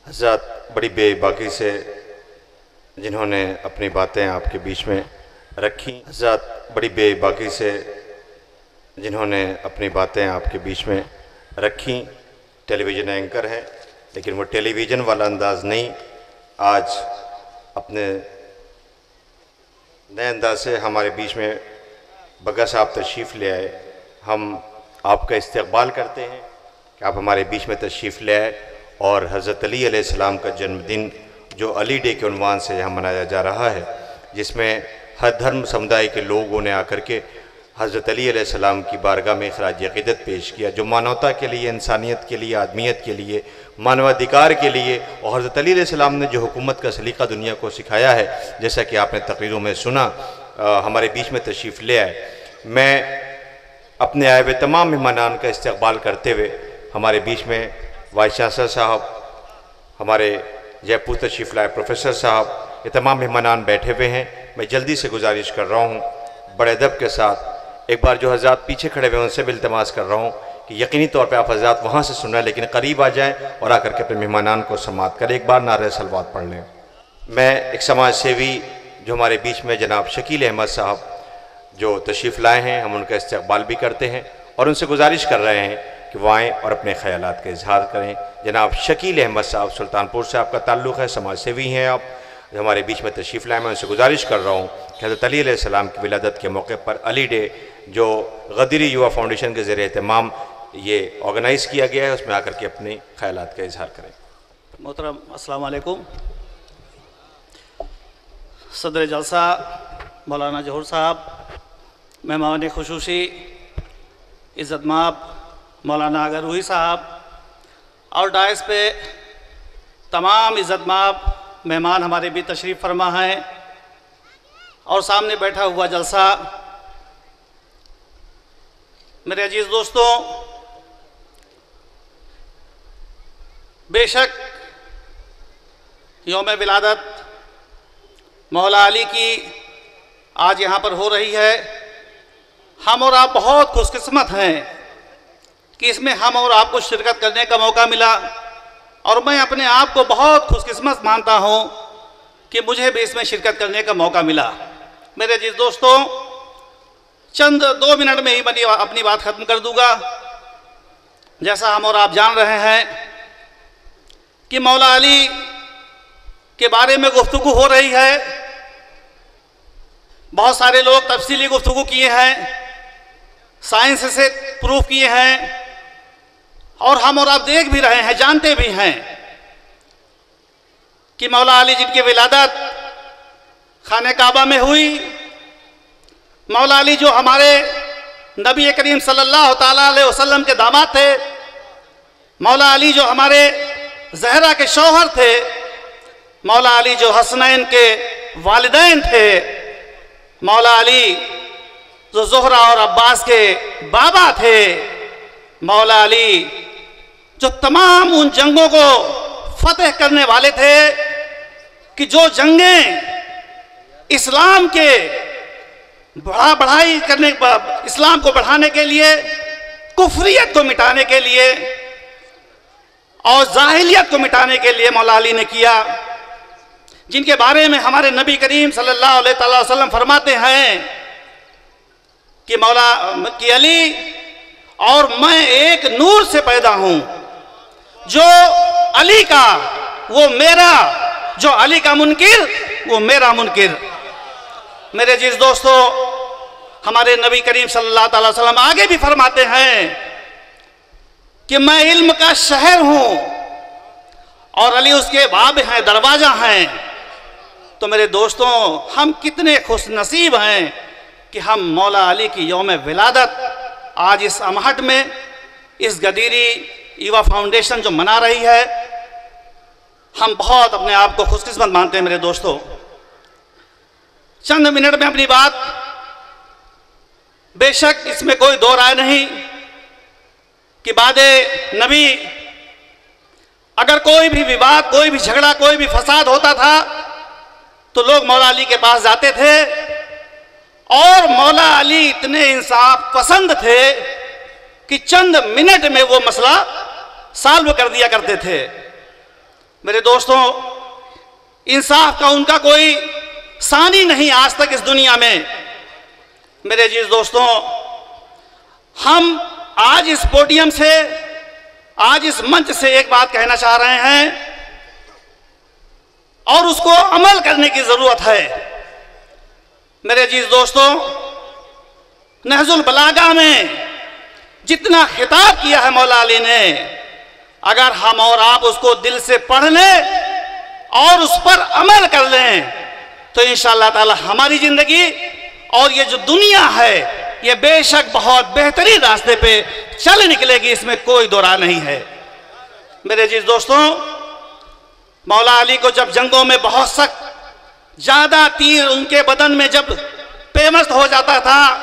हज़रत बड़ी बेबाकी से जिन्होंने अपनी बातें आपके बीच में रखी, हज़रत बड़ी बेबाकी से जिन्होंने अपनी बातें आपके बीच में रखी। टेलीविज़न एंकर हैं, लेकिन वो टेलीविज़न वाला अंदाज़ नहीं, आज अपने नए अंदाज से हमारे बीच में बग्गा साहब तशरीफ़ ले आए। हम आपका इस्तकबाल करते हैं कि आप हमारे बीच में तशरीफ़ ले आए और हज़रत अली अलैहिस्सलाम का जन्मदिन जो अली डे के उन्वान से यहाँ मनाया जा रहा है, जिसमें हर धर्म समुदाय के लोगों ने आकर के हज़रत अली अलैहिस्सलाम की बारगाह में ख़राज अक़ीदत पेश किया, जो मानवता के लिए, इंसानियत के लिए, आदमियत के लिए, मानवाधिकार के लिए, और हज़रत अली अलैहिस्सलाम ने जो हुकूमत का सलीक़ा दुनिया को सिखाया है, जैसा कि आपने तक़रीरों में सुना, हमारे बीच में तशरीफ़ ले आए। मैं अपने आए हुए तमाम मेहमानान का इस्तकबाल करते हुए हमारे बीच में वाइस चांसलर साहब, हमारे जयपुर तशरीफ़ लाए प्रोफेसर साहब, ये तमाम मेहमानान बैठे हुए हैं। मैं जल्दी से गुजारिश कर रहा हूँ बड़े अदब के साथ, एक बार जो हज़रात पीछे खड़े हुए हैं उनसे भी इल्तिमास कर रहा हूँ कि यकीनी तौर पे आप हज़रात वहाँ से सुन रहे हैं, लेकिन करीब आ जाएँ और आकर के अपने मेहमानान को समाअत करें। एक बार नारे सलवात पढ़ लें। मैं एक समाज सेवी जो हमारे बीच में जनाब शकील अहमद साहब जो तशरीफ़ लाए हैं, हम उनका इस्तकबाल भी करते हैं और उनसे गुजारिश कर रहे हैं कि वो आएँ और अपने ख़यालात का इजहार करें। जनाब शकील अहमद साहब, सुल्तानपुर से आपका ताल्लुक़ है, समाज सेवी हैं आप, जो हमारे बीच में तशरीफ़ लाए। मैं उनसे गुजारिश कर रहा हूँ कि हज़रत अली अलैहिस्सलाम की विलादत के मौके पर अली डे जो गदीरी युवा फाउंडेशन के ज़रिए एहतमाम ये ऑर्गेनाइज़ किया गया है, उसमें आकर के अपने ख़यालात का इजहार करें। मोहतरम अस्सलाम वालेकुम। सदर जलसा मौलाना जौहर साहब, मेहमान खुसूसी इज़्ज़तमाब मौलाना अगर रूही साहब और डायस पे तमाम इज़्ज़तमाब मेहमान हमारे भी तशरीफ़ फरमा हैं, और सामने बैठा हुआ जलसा, मेरे अजीज़ दोस्तों, बेशक यौम विलादत मौला अली की आज यहाँ पर हो रही है। हम और आप बहुत खुशकिस्मत हैं कि इसमें हम और आपको शिरकत करने का मौका मिला, और मैं अपने आप को बहुत खुशकिस्मत मानता हूँ कि मुझे भी इसमें शिरकत करने का मौका मिला। मेरे अजीज़ दोस्तों, चंद 2 मिनट में ही मैं अपनी बात ख़त्म कर दूँगा। जैसा हम और आप जान रहे हैं कि मौला अली के बारे में गुफ्तगू हो रही है, बहुत सारे लोग तफसीली गुफ्तगू किए हैं, साइंस से प्रूफ किए हैं, और हम और आप देख भी रहे हैं, जानते भी हैं कि मौला अली जिनकी विलादत खाने काबा में हुई, मौला अली जो हमारे नबी करीम सल्लल्लाहु ताला अलैहि वसल्लम के दामाद थे, मौला अली जो हमारे ज़हरा के शौहर थे, मौला अली जो हसनैन के वालिदैन थे, मौला अली जो ज़ोहरा और अब्बास के बाबा थे, मौला अली जो तमाम उन जंगों को फतेह करने वाले थे कि जो जंगें इस्लाम के बढ़ाई करने, इस्लाम को बढ़ाने के लिए, कुफरियत को मिटाने के लिए और जाहिलियत को मिटाने के लिए मौला अली ने किया, जिनके बारे में हमारे नबी करीम सल्लल्लाहु अलैहि वसल्लम फरमाते हैं कि मौला की अली और मैं एक नूर से पैदा हूँ, जो अली का वो मेरा, जो अली का मुनकिर वो मेरा मुनकिर। मेरे अजीज दोस्तों, हमारे नबी करीम सल्लल्लाहु अलैहि वसल्लम आगे भी फरमाते हैं कि मैं इल्म का शहर हूँ और अली उसके बाब हैं, दरवाजा हैं। तो मेरे दोस्तों, हम कितने खुश नसीब हैं कि हम मौला अली की यौम विलादत आज इस अमहट में, इस गदीरी युवा फाउंडेशन जो मना रही है, हम बहुत अपने आप को खुशकिस्मत मानते हैं। मेरे दोस्तों, चंद मिनट में अपनी बात, बेशक इसमें कोई दो राय नहीं कि बादे नबी अगर कोई भी विवाद, कोई भी झगड़ा, कोई भी फसाद होता था तो लोग मौला अली के पास जाते थे, और मौला अली इतने इंसाफ पसंद थे कि चंद मिनट में वो मसला सॉल्व कर दिया करते थे। मेरे दोस्तों, इंसाफ का उनका कोई सानी नहीं आज तक इस दुनिया में। मेरे अजीज दोस्तों, हम आज इस पोडियम से, आज इस मंच से एक बात कहना चाह रहे हैं और उसको अमल करने की जरूरत है। मेरे अजीज दोस्तों, नहजुल बलागा में जितना खिताब किया है मौला अली ने, अगर हम और आप उसको दिल से पढ़ लें और उस पर अमल कर लें तो इंशाअल्लाह ताला हमारी जिंदगी और ये जो दुनिया है ये बेशक बहुत बेहतरीन रास्ते पे चल निकलेगी, इसमें कोई दो राय नहीं है। मेरे अजीज दोस्तों, मौला अली को जब जंगों में बहुत सख्त ज्यादा तीर उनके बदन में जब पेमस्त हो जाता था,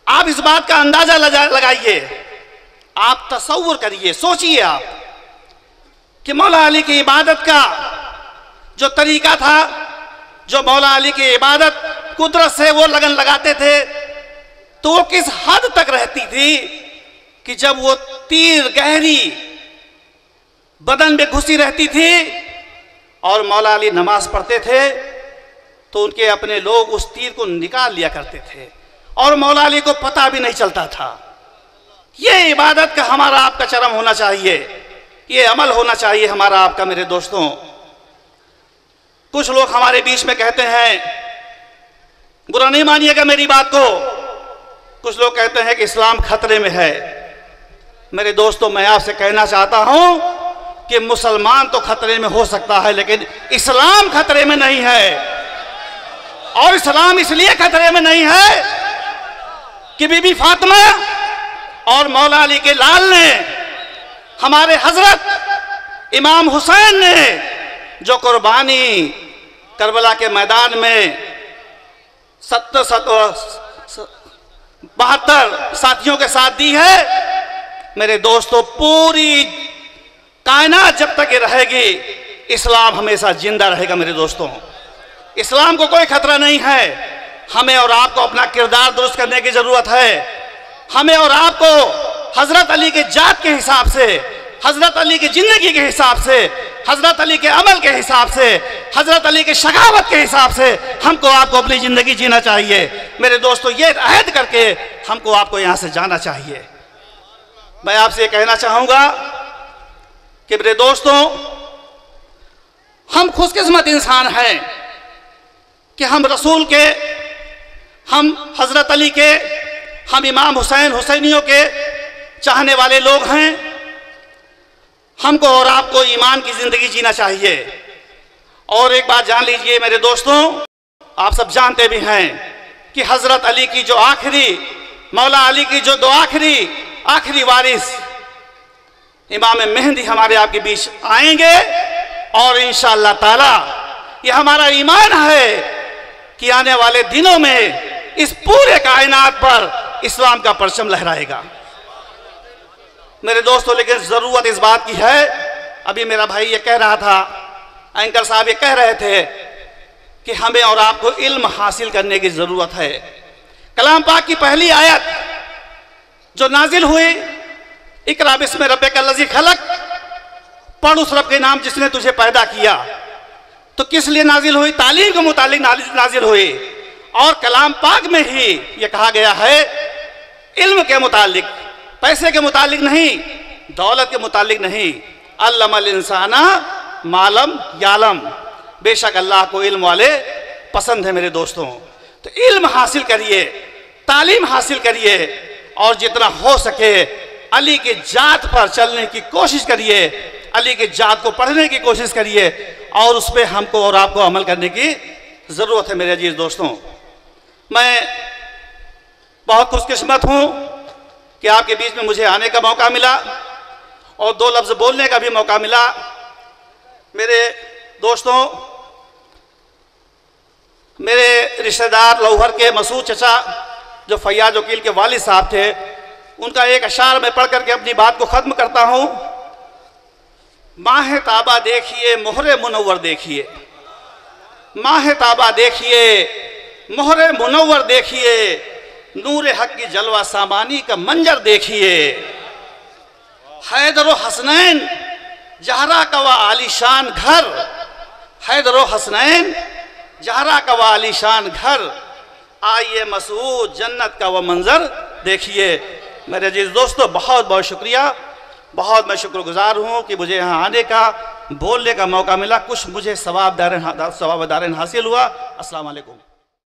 आप इस बात का अंदाजा लगाइए, आप तसव्वुर करिए, सोचिए आप कि मौला अली की इबादत का जो तरीका था, जो मौला अली की इबादत कुदरत से वो लगन लगाते थे, तो वो किस हद तक रहती थी कि जब वो तीर गहरी बदन में घुसी रहती थी और मौला अली नमाज पढ़ते थे तो उनके अपने लोग उस तीर को निकाल लिया करते थे और मौला अली को पता भी नहीं चलता था। ये इबादत का हमारा आपका चरम होना चाहिए, ये अमल होना चाहिए हमारा आपका। मेरे दोस्तों, कुछ लोग हमारे बीच में कहते हैं, बुरा नहीं मानिएगा मेरी बात को, कुछ लोग कहते हैं कि इस्लाम खतरे में है। मेरे दोस्तों, मैं आपसे कहना चाहता हूं कि मुसलमान तो खतरे में हो सकता है लेकिन इस्लाम खतरे में नहीं है। और इस्लाम इसलिए खतरे में नहीं है कि बीबी फातिमा और मौला अली के लाल ने, हमारे हजरत इमाम हुसैन ने जो कुर्बानी करबला के मैदान में 72 साथियों के साथ दी है, मेरे दोस्तों, पूरी कायनात जब तक ये रहेगी इस्लाम हमेशा जिंदा रहेगा। मेरे दोस्तों, इस्लाम को कोई खतरा नहीं है। हमें और आपको अपना किरदार दुरुस्त करने की जरूरत है। हमें और आपको हजरत अली के जात के हिसाब से, हजरत अली की जिंदगी के हिसाब से, हजरत अली के अमल के हिसाब से, हजरत अली के शगावत के हिसाब से हमको आपको अपनी जिंदगी जीना चाहिए। मेरे दोस्तों, ये अहद करके हमको आपको यहां से जाना चाहिए। मैं आपसे ये कहना चाहूंगा कि मेरे दोस्तों, हम खुशकिस्मत इंसान हैं कि हम रसूल के, हम हजरत अली के, हम इमाम हुसैन हुसैनियों के चाहने वाले लोग हैं। हमको और आपको ईमान की जिंदगी जीना चाहिए। और एक बात जान लीजिए मेरे दोस्तों, आप सब जानते भी हैं कि हजरत अली की जो आखिरी, मौला अली की जो दो आखिरी वारिस इमाम मेहंदी हमारे आपके बीच आएंगे और इंशाअल्लाह ताला ये हमारा ईमान है कि आने वाले दिनों में इस पूरे कायनात पर इस्लाम का परचम लहराएगा। मेरे दोस्तों, लेकिन जरूरत इस बात की है, अभी मेरा भाई ये कह रहा था, एंकर साहब ये कह रहे थे कि हमें और आपको इल्म हासिल करने की जरूरत है। कलाम पाक की पहली आयत जो नाजिल हुई, इकरा बिस्म रब्बिकल्लज़ी खलक, पढ़ उस रब के नाम जिसने तुझे पैदा किया, तो किस लिए नाजिल हुई? तालीम के मुतालिक नाजिल हुई। और कलाम पाक में ही ये कहा गया है इल्म के मुतालिक, पैसे के मुतालिक नहीं, दौलत के मुतालिक नहीं। अल्लमल इंसाना मालम यालम, बेशक अल्लाह को इल्म वाले पसंद है। मेरे दोस्तों, तो इल्म हासिल करिए, तालीम हासिल करिए और जितना हो सके अली के जात पर चलने की कोशिश करिए, अली के जात को पढ़ने की कोशिश करिए और उस पर हमको और आपको अमल करने की ज़रूरत है। मेरे अजीज दोस्तों, मैं बहुत खुशकिस्मत हूँ कि आपके बीच में मुझे आने का मौका मिला और दो लफ्ज़ बोलने का भी मौका मिला। मेरे दोस्तों, मेरे रिश्तेदार लौहर के मसूद चचा जो फैयाज वकील के वालिद साहब थे, उनका एक अशार मैं पढ़ करके अपनी बात को ख़त्म करता हूँ। माह ताबा देखिए, मोहरे मुनव्वर देखिए, माह ताबा देखिए, मोहरे मुनव्वर देखिए, नूर हक की जलवा सामानी का मंजर देखिए। हैदर हसनैन जहरा का वह आलीशान घर, हैदर हसनैन जहरा का वह आलीशान घर, आइए मसूद जन्नत का वह मंजर देखिए। मेरे अजीज दोस्तों, बहुत बहुत शुक्रिया, बहुत मैं शुक्रगुजार हूँ कि मुझे यहाँ आने का, बोलने का मौका मिला, कुछ मुझे सवाब दारन हासिल हुआ। अस्सलाम वालेकुम।